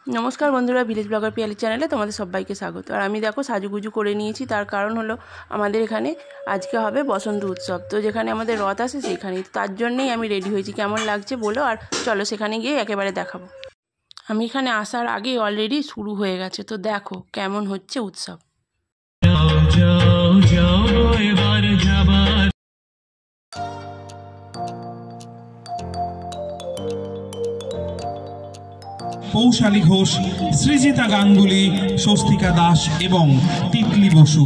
নমস্কার বন্ধুরা, village blogger Piyali চ্যানেলে তোমাদের সবাইকে স্বাগত। আর আমি দেখো সাজুগুজু করে নিয়েছি, তার কারণ হলো আমাদের এখানে আজকে হবে বসন্ত উৎসব। তো যেখানে আমাদের রথ আসে সেখানেই, তার জন্যেই আমি রেডি হয়েছি। কেমন লাগছে বলো, আর চলো সেখানে গিয়ে একেবারে দেখাবো। আমি এখানে আসার আগেই অলরেডি শুরু হয়ে গেছে, তো দেখো কেমন হচ্ছে উৎসব। পৌশালী ঘোষ, সৃজিতা গাঙ্গুলি, স্বস্তিকা দাস এবং তিতলি বসু।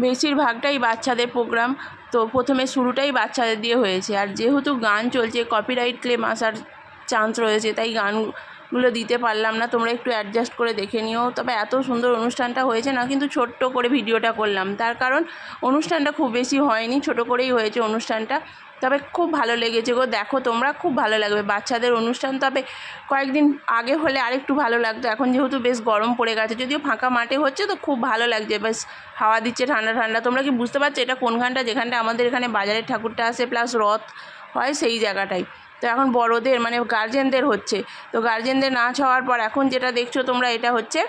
বেশিরভাগটাই বাচ্চাদের প্রোগ্রাম, তো প্রথমে শুরুটাই বাচ্চাদের দিয়ে হয়েছে। আর যেহেতু গান চলছে, কপিরাইট ক্লেম আসার চান্স রয়েছে, তাই গানগুলো দিতে পারলাম না। তোমরা একটু অ্যাডজাস্ট করে দেখে নিও। তবে এত সুন্দর অনুষ্ঠানটা হয়েছে না, কিন্তু ছোট্ট করে ভিডিওটা করলাম, তার কারণ অনুষ্ঠানটা খুব বেশি হয়নি, ছোট করেই হয়েছে অনুষ্ঠানটা। তবে খুব ভালো লেগেছে গো, দেখো তোমরা, খুব ভালো লাগবে বাচ্চাদের অনুষ্ঠান। তবে কয়েকদিন আগে হলে আরেকটু ভালো লাগতো। এখন যেহেতু বেশ গরম পড়ে গেছে, যদিও ফাঁকা মাঠে হচ্ছে, তো খুব ভালো লাগছে, বেশ হাওয়া দিচ্ছে ঠান্ডা ঠান্ডা। তোমরা কি বুঝতে পারছো এটা কোনখানটা? যেখানটা আমাদের এখানে বাজারের ঠাকুরটা আসে প্লাস রথ হয়, সেই জায়গাটাই। তো এখন বড়দের মানে গার্জেনদের হচ্ছে, তো গার্জেনদের নাচ হওয়ার পর এখন যেটা দেখছো তোমরা, এটা হচ্ছে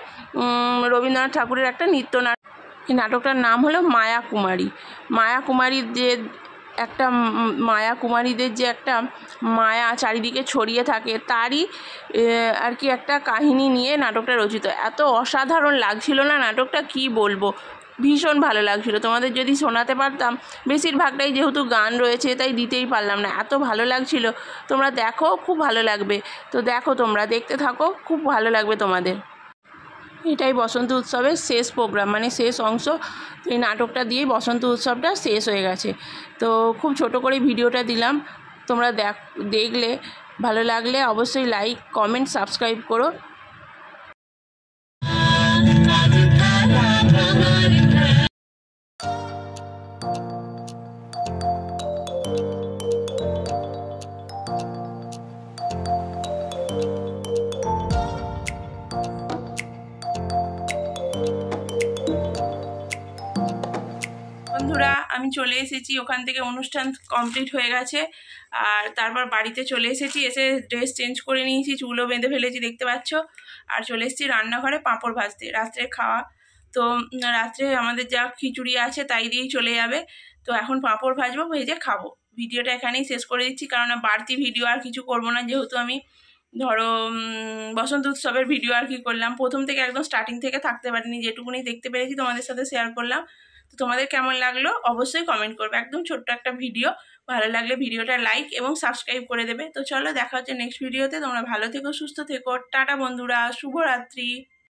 রবীন্দ্রনাথ ঠাকুরের একটা নৃত্যনাট্য। এই নাটকটার নাম হলো মায়া কুমারী। মায়া কুমারীর যে একটা মায়া কুমারীদের যে একটা মায়া চারিদিকে ছড়িয়ে থাকে, তারই আর কি একটা কাহিনী নিয়ে নাটকটা রচিত। এত অসাধারণ লাগছিল না নাটকটা, কি বলবো, ভীষণ ভালো লাগছিল। তোমাদের যদি শোনাতে পারতাম, বেশিরভাগটাই যেহেতু গান রয়েছে তাই দিতেই পারলাম না, এত ভালো লাগছিল। তোমরা দেখো, খুব ভালো লাগবে। তো দেখো, তোমরা দেখতে থাকো, খুব ভালো লাগবে তোমাদের। এটাই বসন্ত উৎসবের শেষ প্রোগ্রাম, মানে শেষ অংশ। এই নাটকটা দিয়েই বসন্ত উৎসবটা শেষ হয়ে গেছে। তো খুব ছোট করে ভিডিওটা দিলাম, তোমরা দেখলে ভালো লাগলে অবশ্যই লাইক, কমেন্ট, সাবস্ক্রাইব করো। বন্ধুরা, আমি চলে এসেছি, ওখান থেকে অনুষ্ঠান কমপ্লিট হয়ে গেছে। আর তারপর বাড়িতে চলে এসেছি, এসে ড্রেস চেঞ্জ করে নিয়েছি, চুলও বেঁধে ফেলেছি দেখতে পাচ্ছ। আর চলে এসেছি রান্নাঘরে পাঁপড় ভাজতে, রাত্রে খাওয়া। তো রাত্রে আমাদের যা খিচুড়ি আছে তাই দিয়েই চলে যাবে। তো এখন পাঁপড় ভাজবো, ভেজে খাবো। ভিডিওটা এখানেই শেষ করে দিচ্ছি, কারণ বাড়তি ভিডিও আর কিছু করবো না, যেহেতু আমি ধরো বসন্ত উৎসবের ভিডিও আর কি করলাম, প্রথম থেকে একদম স্টার্টিং থেকে থাকতে পারিনি, যেটুকুনি দেখতে পেরেছি তোমাদের সাথে শেয়ার করলাম। তো তোমাদের কেমন লাগলো অবশ্যই কমেন্ট করবে। একদম ছোট্ট একটা ভিডিও, ভালো লাগলে ভিডিওটা লাইক এবং সাবস্ক্রাইব করে দেবে। তো চলো, দেখা হচ্ছে নেক্সট ভিডিওতে। তোমরা ভালো থেকো, সুস্থ থেকো, টাটা বন্ধুরা, শুভরাত্রি।